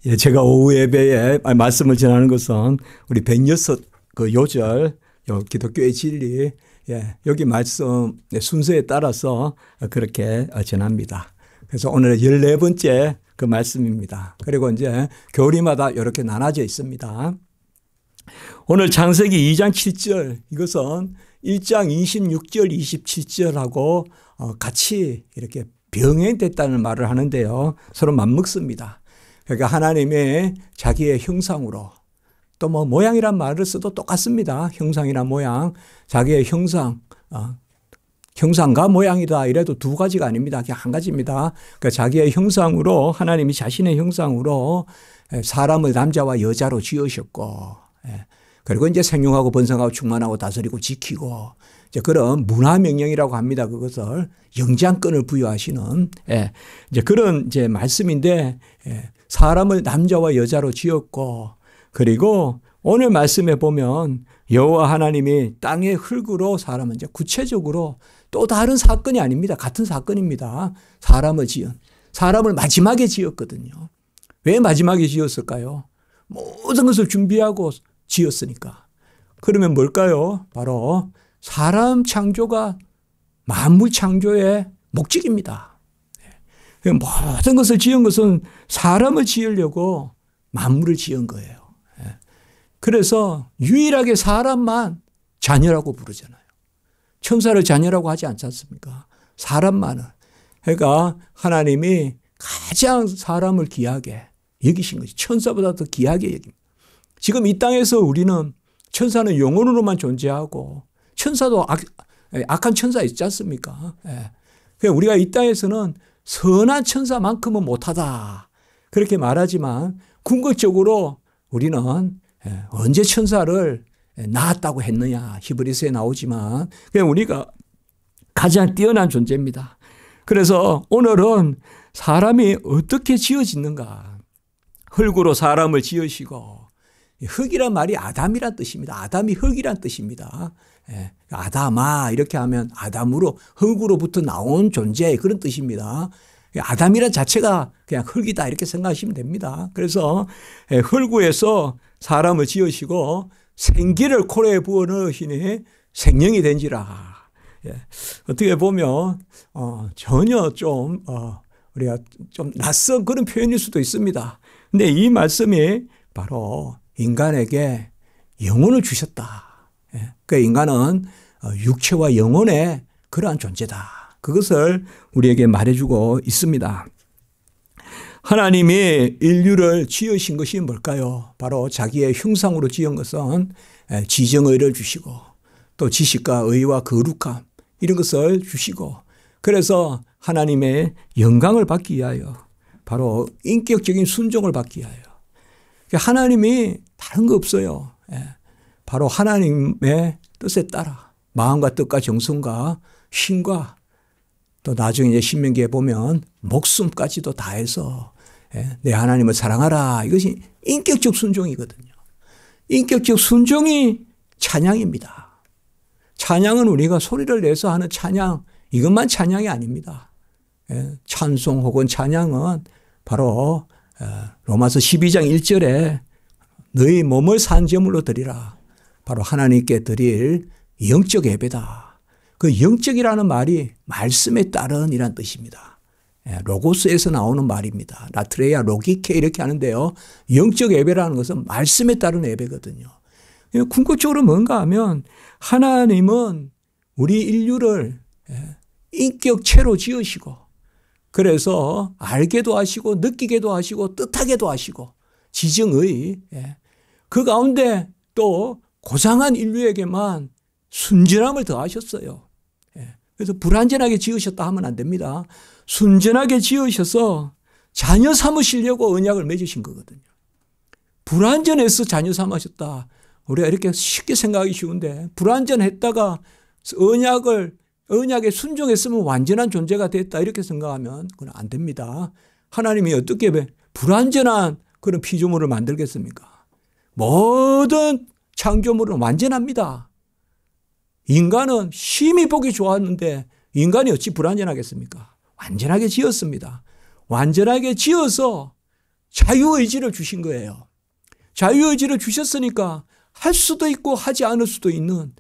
예, 제가 오후 예배에 말씀을 전하는 것은 우리 106 그 요절, 기독교의 진리, 예, 여기 말씀 순서에 따라서 그렇게 전합니다. 그래서 오늘 14번째 그 말씀입니다. 그리고 이제 교리마다 이렇게 나눠져 있습니다. 오늘 창세기 2장 7절, 이것은 1장 26절, 27절하고 같이 이렇게 병행됐다는 말을 하는데요. 서로 맞먹습니다. 그러니까 하나님의 자기의 형상으로, 또 뭐 모양이란 말을 써도 똑같습니다. 형상이란 모양, 자기의 형상, 형상과 모양이다 이래도 두 가지가 아닙니다. 그냥 한 가지입니다. 그러니까 자기의 형상으로, 하나님이 자신의 형상으로 사람을 남자와 여자로 지으셨고, 그리고 이제 생육하고 번성하고 충만하고 다스리고 지키고, 이제 그런 문화명령이라고 합니다. 그것을 영장권을 부여하시는, 이제 그런 이제 말씀인데, 사람을 남자와 여자로 지었고, 그리고 오늘 말씀에 보면 여호와 하나님이 땅의 흙으로 사람을, 이제 구체적으로 또 다른 사건이 아닙니다. 같은 사건입니다. 사람을 지은, 사람을 마지막에 지었거든요. 왜 마지막에 지었을까요? 모든 것을 준비하고 지었으니까. 그러면 뭘까요? 바로 사람 창조가 만물 창조의 목적입니다. 모든 것을 지은 것은 사람을 지으려고 만물을 지은 거예요. 그래서 유일하게 사람만 자녀라고 부르잖아요. 천사를 자녀라고 하지 않지 않습니까? 사람만을. 그러니까 하나님이 가장 사람을 귀하게 여기신 것이, 천사보다 더 귀하게 여깁니다. 지금 이 땅에서 우리는, 천사는 영혼으로만 존재하고, 천사도 악한 천사 있지 않습니까? 그러니까 우리가 이 땅에서는 선한 천사만큼은 못하다 그렇게 말하지만, 궁극적으로 우리는 언제 천사를 낳았다고 했느냐, 히브리서에 나오지만 그냥 우리가 가장 뛰어난 존재입니다. 그래서 오늘은 사람이 어떻게 지어지는가, 흙으로 사람을 지으시고, 흙이란 말이 아담이란 뜻입니다. 아담이 흙이란 뜻입니다. 아담아 이렇게 하면 아담으로, 흙으로부터 나온 존재, 그런 뜻입니다. 아담이란 자체가 그냥 흙이다 이렇게 생각하시면 됩니다. 그래서 흙에서 사람을 지으시고 생기를 코로에 부어 넣으시니 생명이 된지라. 어떻게 보면 전혀 좀 우리가 좀 낯선 그런 표현일 수도 있습니다. 근데 이 말씀이 바로 인간에게 영혼을 주셨다. 그 인간은 육체와 영혼의 그러한 존재다. 그것을 우리에게 말해주고 있습니다. 하나님이 인류를 지으신 것이 뭘까요? 바로 자기의 형상으로 지은 것은 지정의를 주시고, 또 지식과 의와 거룩함 이런 것을 주시고, 그래서 하나님의 영광을 받기 위하여, 바로 인격적인 순종을 받기 위하여, 하나님이 다른 거 없어요. 바로 하나님의 뜻에 따라 마음과 뜻과 정성과 힘과, 또 나중에 이제 신명기에 보면 목숨까지도 다해서 내 하나님을 사랑하라. 이것이 인격적 순종이거든요. 인격적 순종이 찬양입니다. 찬양은 우리가 소리를 내서 하는 찬양, 이것만 찬양이 아닙니다. 찬송 혹은 찬양은 바로 로마서 12장 1절에 너희 몸을 산제물로 드리라. 바로 하나님께 드릴 영적 예배다. 그 영적이라는 말이 말씀에 따른 이란 뜻입니다. 로고스에서 나오는 말입니다. 라트레야 로기케 이렇게 하는데요. 영적 예배라는 것은 말씀에 따른 예배거든요. 궁극적으로 뭔가 하면 하나님은 우리 인류를 인격체로 지으시고, 그래서 알게도 하시고 느끼게도 하시고 뜻하게도 하시고, 지정의, 그 가운데 또 고상한 인류에게만 순전함을 더하셨어요. 그래서 불완전하게 지으셨다 하면 안 됩니다. 순전하게 지으셔서 자녀 삼으시려고 언약을 맺으신 거거든요. 불완전해서 자녀 삼으셨다. 우리가 이렇게 쉽게 생각하기 쉬운데, 불완전했다가 언약에 순종했으면 완전한 존재가 됐다 이렇게 생각하면 그건 안 됩니다. 하나님이 어떻게 불완전한 그런 피조물을 만들겠습니까? 모든 창조물은 완전합니다. 인간은 심히 보기 좋았는데 인간이 어찌 불완전하겠습니까? 완전하게 지었습니다. 완전하게 지어서 자유의지를 주신 거예요. 자유의지를 주셨으니까 할 수도 있고 하지 않을 수도 있는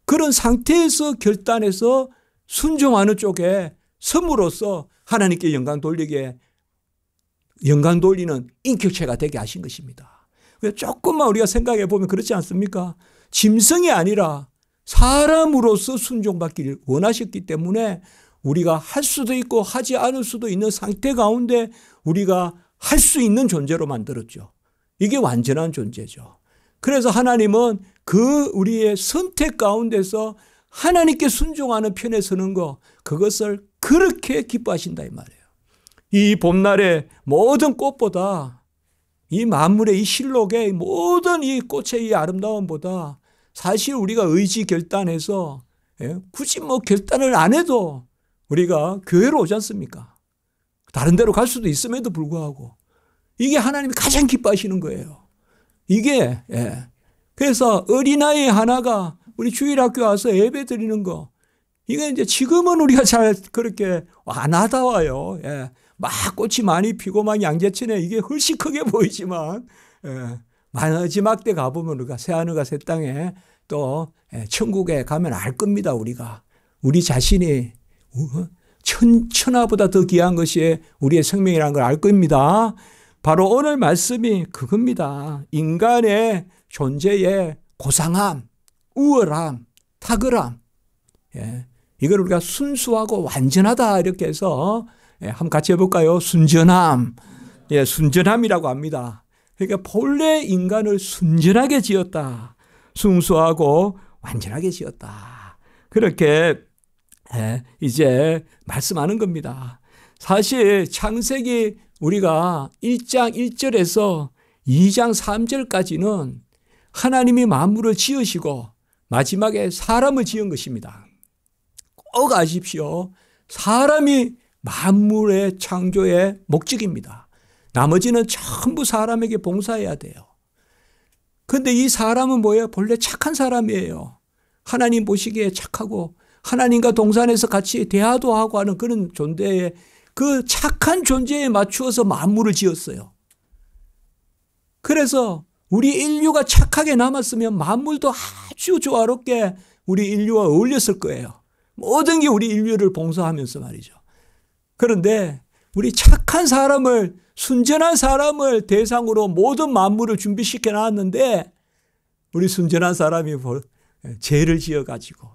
그런 상태에서 결단해서 순종하는 쪽에 섬으로써 하나님께 영광 돌리는 인격체가 되게 하신 것입니다. 조금만 우리가 생각해 보면 그렇지 않습니까? 짐승이 아니라 사람으로서 순종받기를 원하셨기 때문에 우리가 할 수도 있고 하지 않을 수도 있는 상태 가운데 우리가 할 수 있는 존재로 만들었죠. 이게 완전한 존재죠. 그래서 하나님은 그 우리의 선택 가운데서 하나님께 순종하는 편에 서는 거, 그것을 그렇게 기뻐하신다 이 말이에요. 이 봄날의 모든 꽃보다, 이 만물의 이 실록의 모든 이 꽃의 이 아름다움보다 사실 우리가 의지 결단해서 굳이 뭐 결단을 안 해도 우리가 교회로 오지 않습니까? 다른 데로 갈 수도 있음에도 불구하고 이게 하나님이 가장 기뻐하시는 거예요. 이게 그래서 어린아이 하나가 우리 주일학교 와서 예배 드리는 거, 이게 이제 지금은 우리가 잘 그렇게 안 와닿아요. 막 꽃이 많이 피고 막 양재천에 이게 훨씬 크게 보이지만 마지막 때 가보면 우리가 새하늘과 새 땅에 또 천국에 가면 알 겁니다. 우리 자신이 천하보다 더 귀한 것이 우리의 생명이라는 걸 알 겁니다. 바로 오늘 말씀이 그겁니다. 인간의 존재의 고상함, 우월함, 탁월함, 이걸 우리가 순수하고 완전하다 이렇게 해서 한번 같이 해볼까요? 순전함, 순전함이라고 합니다. 그러니까 본래 인간을 순전하게 지었다, 순수하고 완전하게 지었다, 그렇게 이제 말씀하는 겁니다. 사실 창세기 우리가 1장 1절에서 2장 3절까지는 하나님이 만물을 지으시고 마지막에 사람을 지은 것입니다. 꼭 아십시오. 사람이 만물의 창조의 목적입니다. 나머지는 전부 사람에게 봉사해야 돼요. 그런데 이 사람은 뭐예요? 본래 착한 사람이에요. 하나님 보시기에 착하고 하나님과 동산에서 같이 대화도 하고 하는 그런 존재에, 그 착한 존재에 맞추어서 만물을 지었어요. 그래서 우리 인류가 착하게 남았으면 만물도 아주 조화롭게 우리 인류와 어울렸을 거예요. 모든 게 우리 인류를 봉사하면서 말이죠. 그런데 우리 착한 사람을, 순전한 사람을 대상으로 모든 만물을 준비시켜 놨는데 우리 순전한 사람이 죄를 지어가지고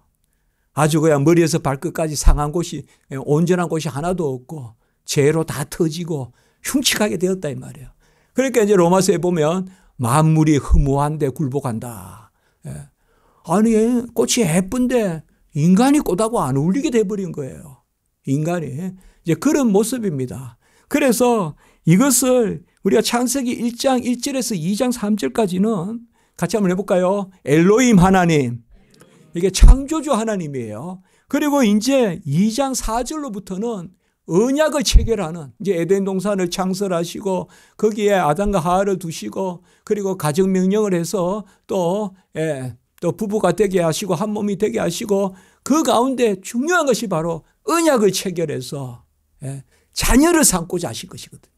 아주 그냥 머리에서 발끝까지 상한 곳이, 온전한 곳이 하나도 없고 죄로 다 터지고 흉측하게 되었다 이 말이에요. 그러니까 이제 로마서에 보면 만물이 허무한데 굴복한다. 아니 꽃이 예쁜데 인간이 꽃하고 안 어울리게 돼버린 거예요. 인간이. 이제 그런 모습입니다. 그래서 이것을 우리가 창세기 1장 1절에서 2장 3절까지는 같이 한번 해볼까요? 엘로힘 하나님, 이게 창조주 하나님이에요. 그리고 이제 2장 4절로부터는 언약을 체결하는, 이제 에덴 동산을 창설하시고 거기에 아담과 하와를 두시고 그리고 가정 명령을 해서 또 부부가 되게 하시고 한 몸이 되게 하시고 그 가운데 중요한 것이 바로 언약을 체결해서 자녀를 삼고자 하신 것이거든요.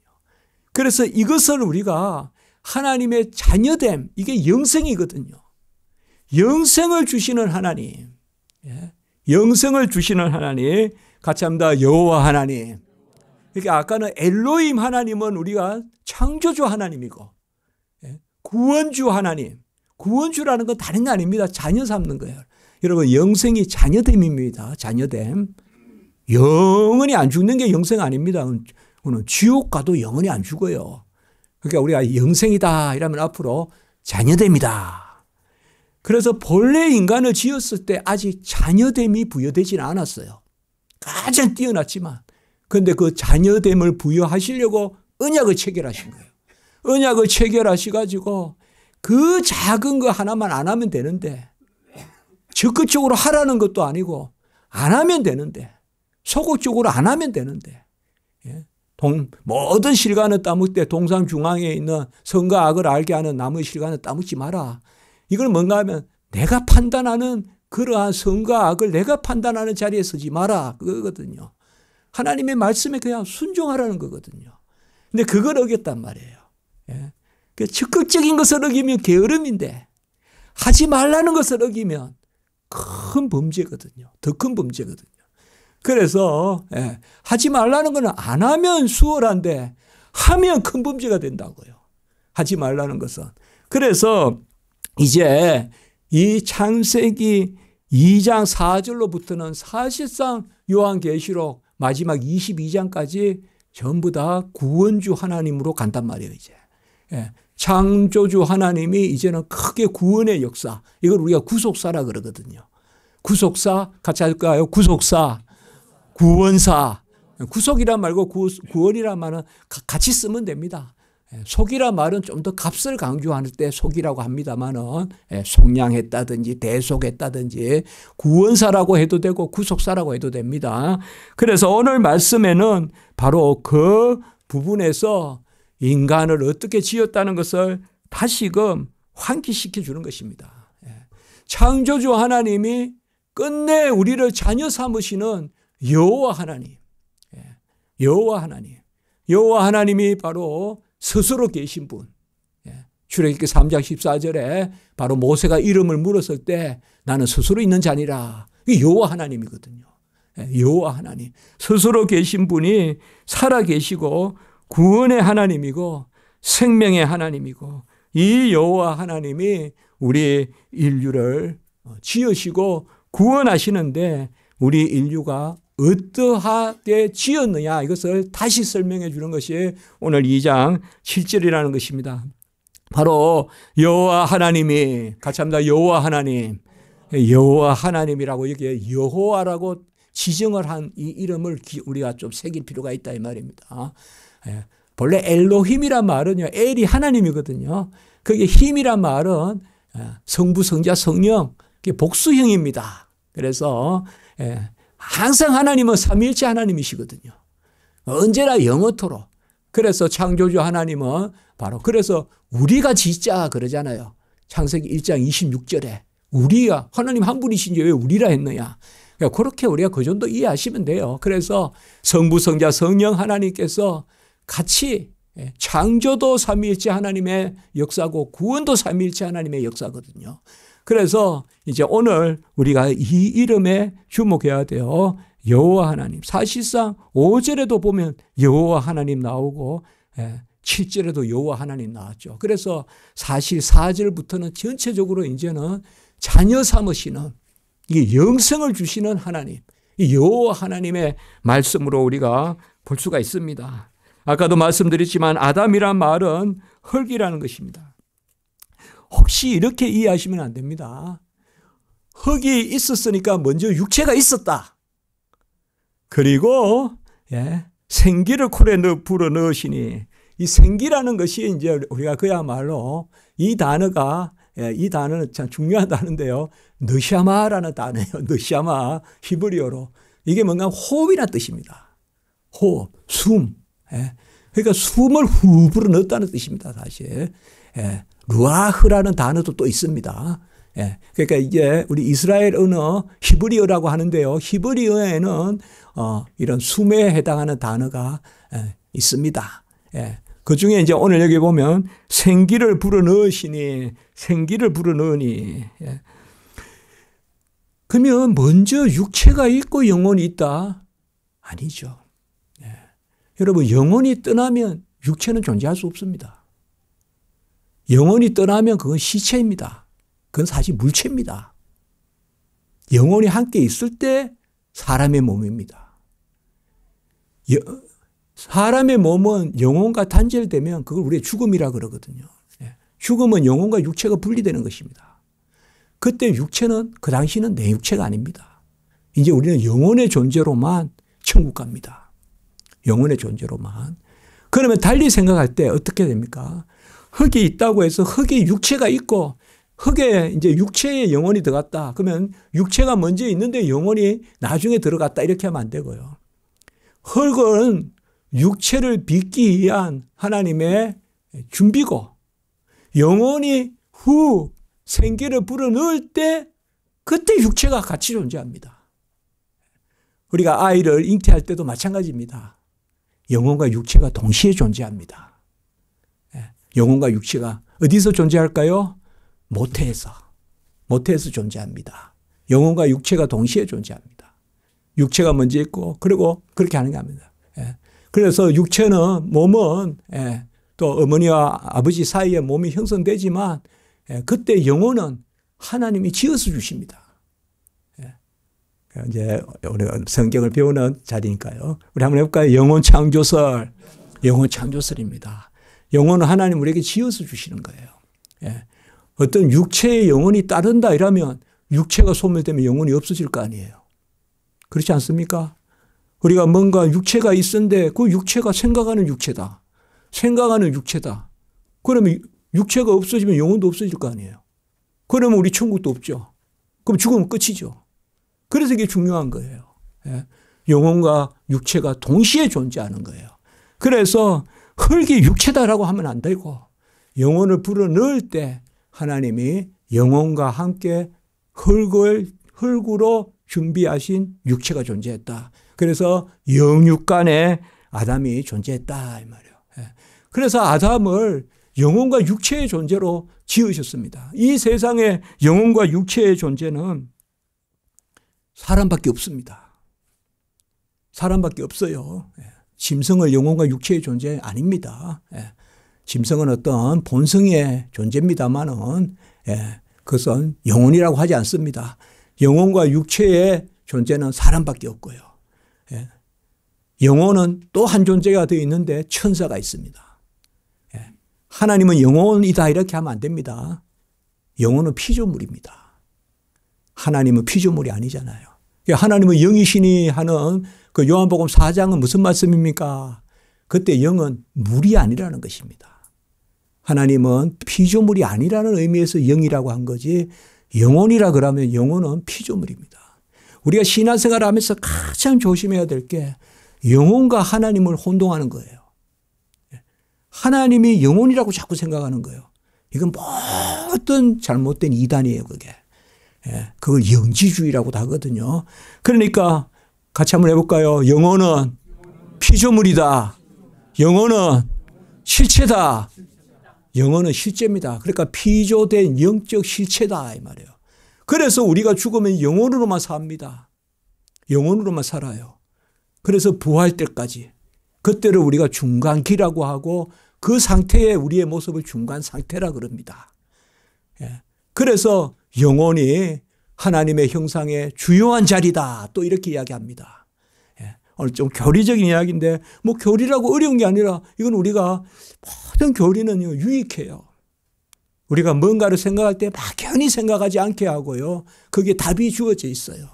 그래서 이것을 우리가 하나님의 자녀됨, 이게 영생이거든요. 영생을 주시는 하나님, 영생을 주시는 하나님, 같이 합니다. 여호와 하나님. 그러니까 아까는 엘로힘 하나님은 우리가 창조주 하나님이고, 구원주 하나님, 구원주라는 건 다른 게 아닙니다. 자녀 삼는 거예요. 여러분, 영생이 자녀됨입니다. 자녀됨. 영원히 안 죽는 게 영생 아닙니다. 그는 지옥 가도 영원히 안 죽어요. 그러니까 우리가 영생이다 이러면 앞으로 자녀됨이다. 그래서 본래 인간을 지었을 때 아직 자녀됨이 부여되지는 않았어요. 가장 뛰어났지만, 그런데 그 자녀됨을 부여하시려고 언약을 체결하신 거예요. 언약을 체결하셔가지고 그 작은 거 하나만 안 하면 되는데, 적극적으로 하라는 것도 아니고 안 하면 되는데, 소극적으로 안 하면 되는데, 모든 실과는 따먹되 동산 중앙에 있는 선과 악을 알게 하는 나무의 실과는 따먹지 마라. 이걸 뭔가 하면 내가 판단하는 그러한 선과 악을 내가 판단하는 자리에 서지 마라. 그거거든요. 하나님의 말씀에 그냥 순종하라는 거거든요. 근데 그걸 어겼단 말이에요. 예. 그 적극적인 것을 어기면 게으름인데 하지 말라는 것을 어기면 큰 범죄거든요. 더 큰 범죄거든요. 그래서 예, 하지 말라는 것은 안 하면 수월한데 하면 큰 범죄가 된다고요. 하지 말라는 것은. 그래서 이제 이 창세기 2장 4절로부터는 사실상 요한계시록 마지막 22장까지 전부 다 구원주 하나님으로 간단 말이에요. 이제 예, 창조주 하나님이 이제는 크게 구원의 역사, 이걸 우리가 구속사라 그러거든요. 구속사 같이 할까요? 구속사, 구원사. 구속이란 말고 구원이란 말은 같이 쓰면 됩니다. 속이란 말은 좀 더 값을 강조할 때 속이라고 합니다만은 속량했다든지 대속했다든지 구원사라고 해도 되고 구속사라고 해도 됩니다. 그래서 오늘 말씀에는 바로 그 부분에서 인간을 어떻게 지었다는 것을 다시금 환기시켜 주는 것입니다. 창조주 하나님이 끝내 우리를 자녀 삼으시는 여호와 하나님, 여호와 하나님, 여호와 하나님이 바로 스스로 계신 분. 출애굽기 3장 14절에 바로 모세가 이름을 물었을 때 나는 스스로 있는 자니라. 이게 여호와 하나님이거든요. 여호와 하나님. 스스로 계신 분이 살아 계시고 구원의 하나님이고 생명의 하나님이고 이 여호와 하나님이 우리 인류를 지으시고 구원하시는데 우리 인류가 어떠하게 지었느냐 이것을 다시 설명해 주는 것이 오늘 2장 7절이라는 것입니다. 바로 여호와 하나님이 같이 합니다. 여호와 하나님. 여호와 하나님이라고 여기에 여호와라고 지정을 한 이 이름을 우리가 좀 새길 필요가 있다 이 말입니다. 본래 엘로힘이란 말은요, 엘이 하나님이거든요. 그게 힘이란 말은 성부, 성자, 성령, 그게 복수형입니다. 그래서 항상 하나님은 삼위일체 하나님이시거든요. 언제나 영원토록. 그래서 창조주 하나님은 바로 그래서 우리가 짓자 그러잖아요. 창세기 1장 26절에 우리가 하나님 한 분이신지 왜 우리라 했느냐. 그러니까 그렇게 우리가 그 정도 이해하시면 돼요. 그래서 성부, 성자, 성령 하나님께서 같이 창조도 삼위일체 하나님의 역사고 구원도 삼위일체 하나님의 역사거든요. 그래서 이제 오늘 우리가 이 이름에 주목해야 돼요. 여호와 하나님. 사실상 5절에도 보면 여호와 하나님 나오고 7절에도 여호와 하나님 나왔죠. 그래서 사실 4절부터는 전체적으로 이제는 자녀 삼으시는 이 영생을 주시는 하나님, 이 여호와 하나님의 말씀으로 우리가 볼 수가 있습니다. 아까도 말씀드렸지만 아담이란 말은 흙이라는 것입니다. 혹시 이렇게 이해하시면 안 됩니다. 흙이 있었으니까 먼저 육체가 있었다. 그리고 생기를 콜에 불어 넣으시니 이 생기라는 것이 이제 우리가 그야말로 이 단어는 참 중요한 단어인데요. 느샤마라는 단어예요. 느샤마 히브리어로 이게 뭔가 호흡이라는 뜻입니다. 호흡, 숨. 그러니까 숨을 후 불어 넣었다는 뜻입니다. 사실. 루아흐라는 단어도 또 있습니다. 그러니까 이게 우리 이스라엘 언어 히브리어라고 하는데요. 히브리어에는 이런 숨에 해당하는 단어가 있습니다. 그 중에 이제 오늘 여기 보면 생기를 불어넣으시니 생기를 불어넣으니 그러면 먼저 육체가 있고 영혼이 있다? 아니죠. 여러분 영혼이 떠나면 육체는 존재할 수 없습니다. 영혼이 떠나면 그건 시체입니다. 그건 사실 물체입니다. 영혼이 함께 있을 때 사람의 몸입니다. 사람의 몸은 영혼과 단절되면 그걸 우리가 죽음이라 그러거든요. 죽음은 영혼과 육체가 분리되는 것입니다. 그때 육체는 그 당시는 내 육체가 아닙니다. 이제 우리는 영혼의 존재로만 천국 갑니다. 영혼의 존재로만. 그러면 달리 생각할 때 어떻게 됩니까? 흙이 있다고 해서 흙에 육체가 있고 흙에 이제 육체에 영혼이 들어갔다. 그러면 육체가 먼저 있는데 영혼이 나중에 들어갔다. 이렇게 하면 안 되고요. 흙은 육체를 빚기 위한 하나님의 준비고 영혼이 후 생기를 불어넣을 때 그때 육체가 같이 존재합니다. 우리가 아이를 잉태할 때도 마찬가지입니다. 영혼과 육체가 동시에 존재합니다. 영혼과 육체가 어디서 존재할까요? 모태에서 존재합니다. 영혼과 육체가 동시에 존재합니다. 육체가 먼저 있고 그리고 그렇게 하는 게 아닙니다. 예. 그래서 육체는 몸은 또 어머니와 아버지 사이에 몸이 형성되지만 그때 영혼은 하나님이 지어서 주십니다. 이제 우리가 성경을 배우는 자리니까요. 우리 한번 해볼까요? 영혼 창조설입니다. 영혼은 하나님 우리에게 지어서 주시는 거예요. 어떤 육체의 영혼이 따른다 이러면 육체가 소멸되면 영혼이 없어질 거 아니에요. 그렇지 않습니까? 우리가 뭔가 육체가 있었는데 그 육체가 생각하는 육체다. 그러면 육체가 없어지면 영혼도 없어질 거 아니에요. 그러면 우리 천국도 없죠. 그럼 죽으면 끝이죠. 그래서 이게 중요한 거예요. 영혼과 육체가 동시에 존재하는 거예요. 그래서 흙이 육체다라고 하면 안 되고 영혼을 불어넣을 때 하나님이 영혼과 함께 흙으로 준비하신 육체가 존재했다. 그래서 영육간에 아담이 존재했다 이 말이에요. 그래서 아담을 영혼과 육체의 존재로 지으셨습니다. 이 세상에 영혼과 육체의 존재는 사람밖에 없습니다. 사람밖에 없어요. 짐승을 영혼과 육체의 존재 아닙니다. 짐승은 어떤 본성의 존재입니다만은 그것은 영혼이라고 하지 않습니다. 영혼과 육체의 존재는 사람밖에 없고요. 영혼은 또 한 존재가 되어 있는데 천사가 있습니다. 하나님은 영혼이다 이렇게 하면 안 됩니다. 영혼은 피조물입니다. 하나님은 피조물이 아니잖아요. 하나님은 영이시니 하는 그 요한복음 4장은 무슨 말씀입니까? 그때 영은 물이 아니라는 것입니다. 하나님은 피조물이 아니라는 의미에서 영이라고 한 거지 영혼이라 그러면 영혼은 피조물입니다. 우리가 신앙생활을 하면서 가장 조심해야 될 게 영혼과 하나님을 혼동하는 거예요. 하나님이 영혼이라고 자꾸 생각하는 거예요. 이건 모든 잘못된 이단이에요, 그게. 그걸 영지주의라고도 하거든요. 그러니까 같이 한번 해볼까요? 영혼은 피조물이다. 영혼은 실체다. 영혼은 실제입니다. 그러니까 피조된 영적 실체다 이 말이에요. 그래서 우리가 죽으면 영혼으로만 삽니다. 영혼으로만 살아요. 그래서 부활 때까지. 그때를 우리가 중간기라고 하고 그 상태에 우리의 모습을 중간 상태라 그럽니다. 그래서 영혼이 하나님의 형상의 주요한 자리다 또 이렇게 이야기합니다. 오늘 좀 교리적인 이야기인데 뭐 교리라고 어려운 게 아니라 이건 우리가 모든 교리는 유익해요. 우리가 뭔가를 생각할 때 막연히 생각하지 않게 하고요. 그게 답이 주어져 있어요.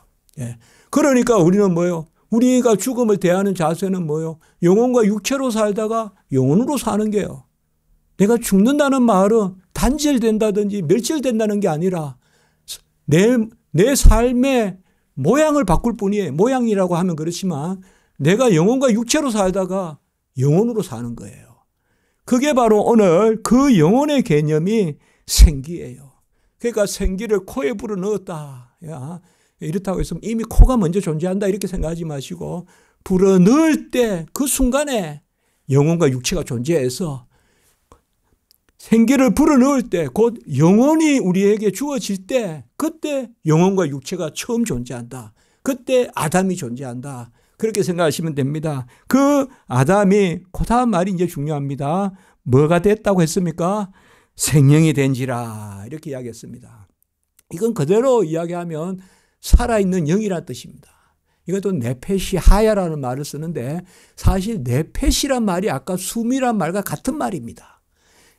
그러니까 우리는 뭐예요? 우리가 죽음을 대하는 자세는 뭐예요? 영혼과 육체로 살다가 영혼으로 사는 게요. 내가 죽는다는 말은 단절된다든지 멸절된다는 게 아니라 내 삶의 모양을 바꿀 뿐이에요. 모양이라고 하면 그렇지만 내가 영혼과 육체로 살다가 영혼으로 사는 거예요. 그게 바로 오늘 그 영혼의 개념이 생기예요. 그러니까 생기를 코에 불어넣었다. 이렇다고 해서 이미 코가 먼저 존재한다 이렇게 생각하지 마시고 불어넣을 때 그 순간에 영혼과 육체가 존재해서 생기를 불어넣을 때 곧 영혼이 우리에게 주어질 때 그때 영혼과 육체가 처음 존재한다. 그때 아담이 존재한다. 그렇게 생각하시면 됩니다. 그 아담이 그 다음 말이 이제 중요합니다. 뭐가 됐다고 했습니까? 생명이 된지라 이렇게 이야기했습니다. 이건 그대로 이야기하면 살아있는 영이라는 뜻입니다. 이것도 네페시 하야라는 말을 쓰는데 사실 네페시란 말이 아까 숨이란 말과 같은 말입니다.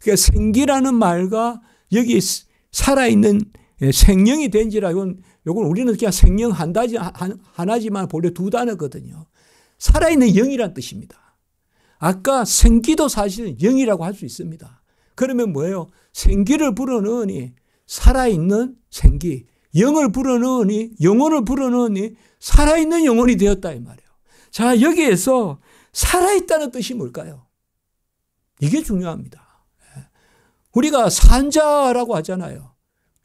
그러니까 생기라는 말과 여기 살아있는 생명이 된지라 이건 우리는 그냥 생명 하나지만 본래 두 단어거든요. 살아있는 영이란 뜻입니다. 아까 생기도 사실 영이라고 할 수 있습니다. 그러면 뭐예요? 생기를 불어넣으니 살아있는 생기, 영을 불어넣으니 영혼을 불어넣으니 살아있는 영혼이 되었다 이 말이에요. 자, 여기에서 살아있다는 뜻이 뭘까요? 이게 중요합니다. 우리가 산자라고 하잖아요.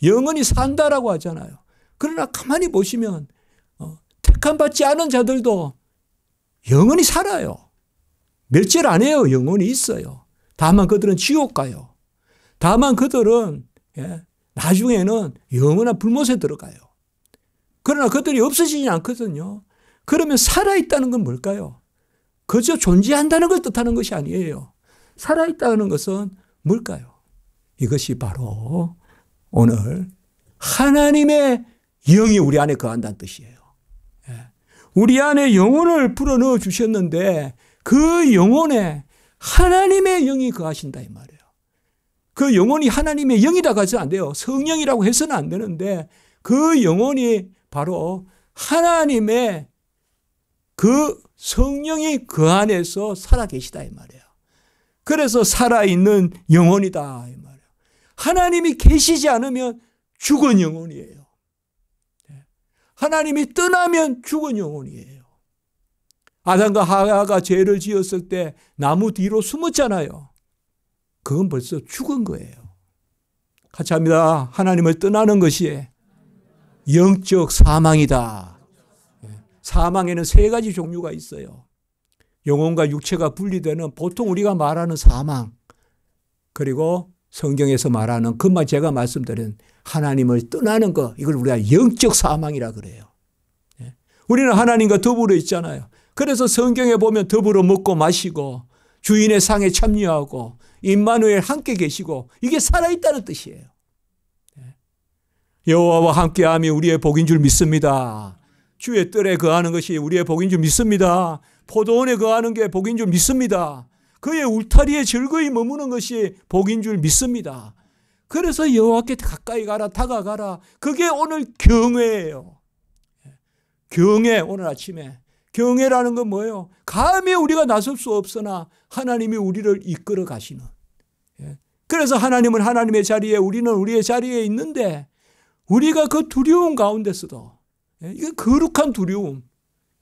영원히 산다라고 하잖아요. 그러나 가만히 보시면 택함받지 않은 자들도 영원히 살아요. 멸절 안 해요. 영혼이 있어요. 다만 그들은 지옥 가요. 다만 그들은 나중에는 영원한 불못에 들어가요. 그러나 그들이 없어지지 않거든요. 그러면 살아있다는 건 뭘까요? 그저 존재한다는 걸 뜻하는 것이 아니에요. 살아있다는 것은 뭘까요? 이것이 바로 오늘 하나님의 영이 우리 안에 거한다는 뜻이에요. 우리 안에 영혼을 불어넣어 주셨는데 그 영혼에 하나님의 영이 거하신다 이 말이에요. 그 영혼이 하나님의 영이라고 하지 안 돼요. 성령이라고 해서는 안 되는데 그 영혼이 바로 하나님의 그 성령이 그 안에서 살아계시다 이 말이에요. 그래서 살아있는 영혼이다 이 말이에요. 하나님이 계시지 않으면 죽은 영혼이에요. 하나님이 떠나면 죽은 영혼이에요. 아담과 하와가 죄를 지었을 때 나무 뒤로 숨었잖아요. 그건 벌써 죽은 거예요. 같이 합니다. 하나님을 떠나는 것이 영적 사망이다. 사망에는 세 가지 종류가 있어요. 영혼과 육체가 분리되는 보통 우리가 말하는 사망, 그리고 성경에서 말하는 그만 제가 말씀드린 하나님을 떠나는 것, 이걸 우리가 영적 사망이라 그래요. 우리는 하나님과 더불어 있잖아요. 그래서 성경에 보면 더불어 먹고 마시고 주인의 상에 참여하고 임마누엘 함께 계시고 이게 살아있다는 뜻이에요. 여호와와 함께함이 우리의 복인 줄 믿습니다. 주의 뜰에 거하는 것이 우리의 복인 줄 믿습니다. 포도원에 거하는 게 복인 줄 믿습니다. 그의 울타리에 즐거이 머무는 것이 복인 줄 믿습니다. 그래서 여호와께 가까이 가라, 다가가라. 그게 오늘 경외예요. 경외, 오늘 아침에. 경외라는 건 뭐예요? 감히 우리가 나설 수 없으나 하나님이 우리를 이끌어 가시는. 그래서 하나님은 하나님의 자리에, 우리는 우리의 자리에 있는데 우리가 그 두려움 가운데서도, 이게 거룩한 두려움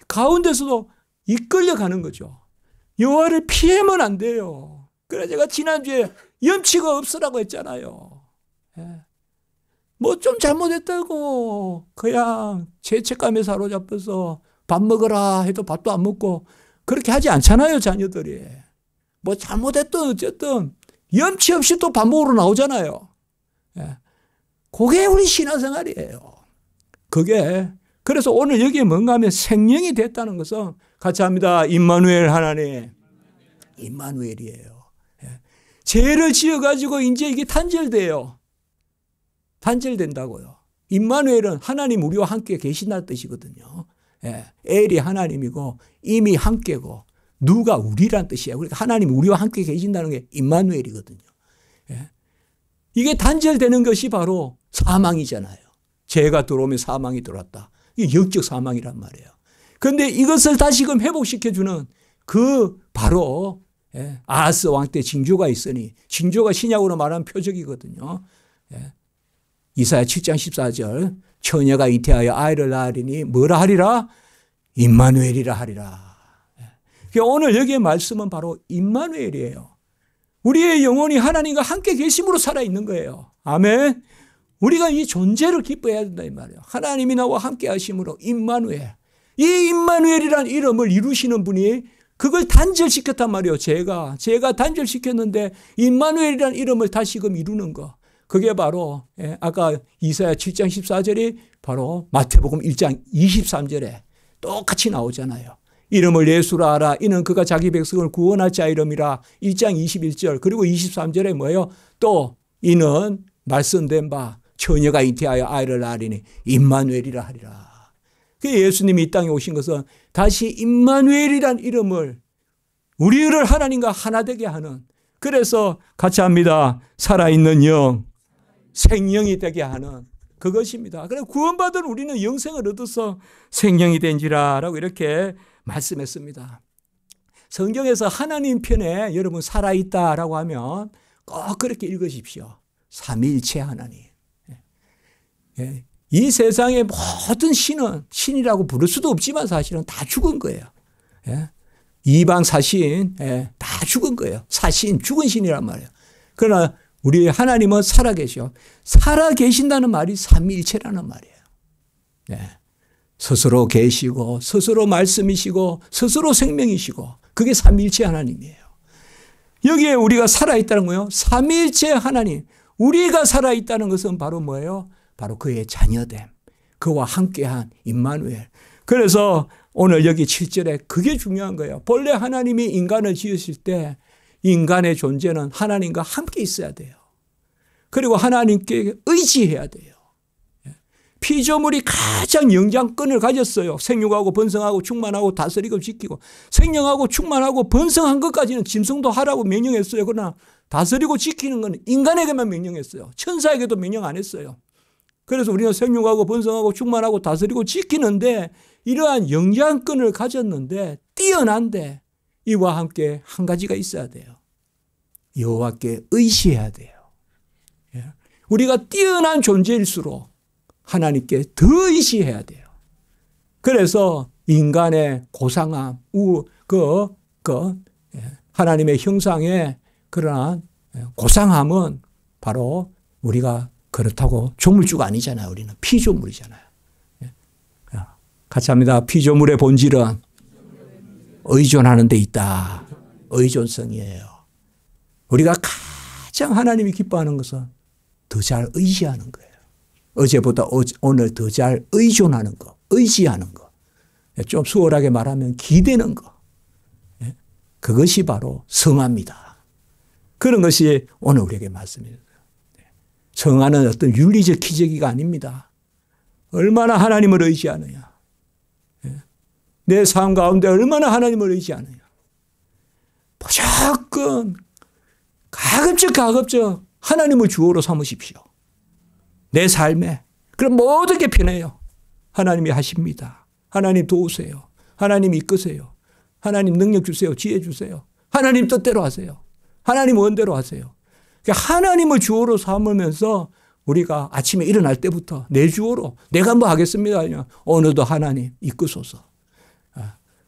가운데서도 이끌려 가는 거죠. 여호와를 피하면 안 돼요. 그래 제가 지난주에 염치가 없으라고 했잖아요. 뭐 좀 잘못했다고 그냥 죄책감에 사로잡혀서 밥 먹어라 해도 밥도 안 먹고 그렇게 하지 않잖아요, 자녀들이. 뭐 잘못했든 어쨌든 염치 없이 또 밥 먹으러 나오잖아요. 그게 우리 신앙생활이에요. 그게 그래서 오늘 여기에 뭔가 하면 생명이 됐다는 것은 같이 합니다. 임마누엘 하나님. 임마누엘이에요. 죄를 지어가지고 이제 이게 단절돼요. 단절된다고요. 임마누엘은 하나님 우리와 함께 계신다는 뜻이거든요. 엘이 하나님이고 임이 함께고 누가 우리란 뜻이에요. 그러니까 하나님 우리와 함께 계신다는 게 임마누엘이거든요. 이게 단절되는 것이 바로 사망이잖아요. 죄가 들어오면 사망이 들어왔다. 이게 영적 사망이란 말이에요. 그런데 이것을 다시금 회복시켜주는 그 바로 아하스 왕 때 징조가 있으니, 징조가 신약으로 말하는 표적이거든요. 이사야 7장 14절 처녀가 잉태하여 아이를 낳으리니 뭐라 하리라? 임마누엘이라 하리라. 그러니까 오늘 여기의 말씀은 바로 임마누엘이에요. 우리의 영혼이 하나님과 함께 계심으로 살아있는 거예요. 아멘. 우리가 이 존재를 기뻐해야 된다 이 말이에요. 하나님이 나와 함께 하심으로 임마누엘. 이 임마누엘이라는 이름을 이루시는 분이 그걸 단절시켰단 말이에요. 제가 단절시켰는데 임마누엘이라는 이름을 다시금 이루는 거. 그게 바로 아까 이사야 7장 14절이 바로 마태복음 1장 23절에 똑같이 나오잖아요. 이름을 예수라 하라. 이는 그가 자기 백성을 구원할 자 이름이라. 1장 21절 그리고 23절에 뭐예요? 또 이는 말씀된 바 처녀가 잉태하여 아이를 낳으리니 임마누엘이라 하리라. 예수님이 이 땅에 오신 것은 다시 임마누엘이란 이름을 우리를 하나님과 하나 되게 하는, 그래서 같이 합니다. 살아있는 영, 생명이 되게 하는 그것입니다. 그래서 구원받은 우리는 영생을 얻어서 생명이 된지라라고 이렇게 말씀했습니다. 성경에서 하나님 편에 여러분 살아있다라고 하면 꼭 그렇게 읽으십시오. 삼위일체 하나님. 이 세상의 모든 신은 신이라고 부를 수도 없지만 사실은 다 죽은 거예요. 이방 사신 다 죽은 거예요. 사신, 죽은 신이란 말이에요. 그러나 우리 하나님은 살아계셔. 살아계신다는 말이 삼위일체라는 말이에요. 스스로 계시고 스스로 말씀이시고 스스로 생명이시고 그게 삼위일체 하나님이에요. 여기에 우리가 살아있다는 거예요. 삼위일체 하나님. 우리가 살아있다는 것은 바로 뭐예요? 바로 그의 자녀됨. 그와 함께한 임마누엘. 그래서 오늘 여기 7절에 그게 중요한 거예요. 본래 하나님이 인간을 지으실 때 인간의 존재는 하나님과 함께 있어야 돼요. 그리고 하나님께 의지해야 돼요. 피조물이 가장 영장권을 가졌어요. 생육하고 번성하고 충만하고 다스리고 지키고. 생명하고 충만하고 번성한 것까지는 짐승도 하라고 명령했어요. 그러나 다스리고 지키는 건 인간에게만 명령했어요. 천사에게도 명령 안 했어요. 그래서 우리는 생육하고 번성하고 충만하고 다스리고 지키는데 이러한 영장권을 가졌는데 뛰어난데 이와 함께 한 가지가 있어야 돼요. 여호와께 의지해야 돼요. 우리가 뛰어난 존재일수록 하나님께 더 의지해야 돼요. 그래서 인간의 고상함, 하나님의 형상의 그러한 고상함은 바로 우리가 그렇다고 조물주가 아니잖아요. 우리는 피조물이잖아요. 같이 합니다. 피조물의 본질은 의존하는 데 있다. 의존성이에요. 우리가 가장 하나님이 기뻐하는 것은 더 잘 의지하는 거예요. 어제보다 오늘 더 잘 의존하는 거, 의지하는 거. 좀 수월하게 말하면 기대는 거. 그것이 바로 성화입니다. 그런 것이 오늘 우리에게 말씀입니다. 성화는 어떤 윤리적 기저귀가 아닙니다. 얼마나 하나님을 의지하느냐. 내 삶 가운데 얼마나 하나님을 의지하느냐. 무조건 가급적 하나님을 주어로 삼으십시오. 내 삶에. 그럼 모든 게 편해요. 하나님이 하십니다. 하나님 도우세요. 하나님 이끄세요. 하나님 능력 주세요. 지혜 주세요. 하나님 뜻대로 하세요. 하나님 원대로 하세요. 하나님을 주어로 삼으면서 우리가 아침에 일어날 때부터 내 주어로 내가 뭐 하겠습니다. 오늘도 하나님 이끄소서.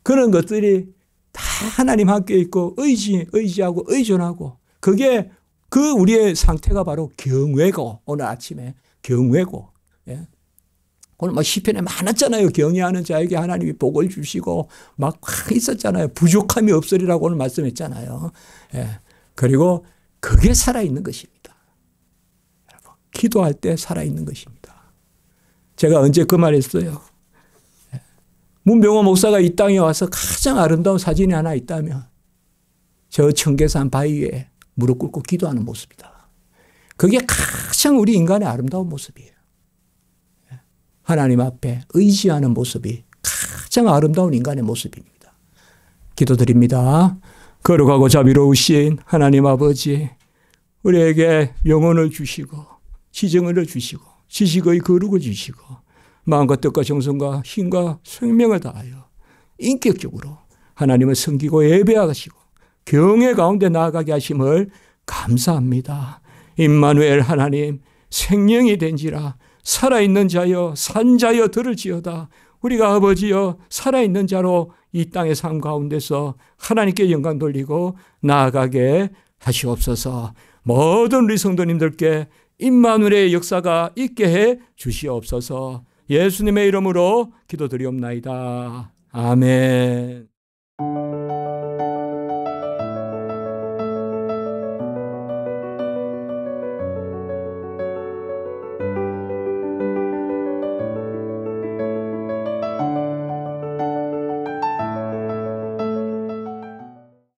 그런 것들이 다 하나님 함께 있고 의지하고 의존하고 그게 그 우리의 상태가 바로 경외고 오늘 아침에 경외고 오늘 막 시편에 많았잖아요. 경외하는 자에게 하나님이 복을 주시고 막 있었잖아요. 부족함이 없으리라고 오늘 말씀했잖아요. 그리고 그게 살아있는 것입니다. 여러분, 기도할 때 살아있는 것입니다. 제가 언제 그 말했어요. 문병호 목사가 이 땅에 와서 가장 아름다운 사진이 하나 있다면 저 청계산 바위에 무릎 꿇고 기도하는 모습이다. 그게 가장 우리 인간의 아름다운 모습이에요. 하나님 앞에 의지하는 모습이 가장 아름다운 인간의 모습입니다. 기도드립니다. 거룩하고 자비로우신 하나님 아버지, 우리에게 영혼을 주시고 지정을 주시고 지식의 거룩을 주시고 마음과 뜻과 정성과 힘과 생명을 다하여 인격적으로 하나님을 섬기고 예배하시고 경외 가운데 나아가게 하심을 감사합니다. 임마누엘 하나님, 생명이 된지라 살아있는 자여 산자여 들을지어다. 우리가 아버지여 살아있는 자로 이 땅의 삶 가운데서 하나님께 영광 돌리고 나아가게 하시옵소서. 모든 우리 성도님들께 임마누엘의 역사가 있게 해 주시옵소서. 예수님의 이름으로 기도드리옵나이다. 아멘.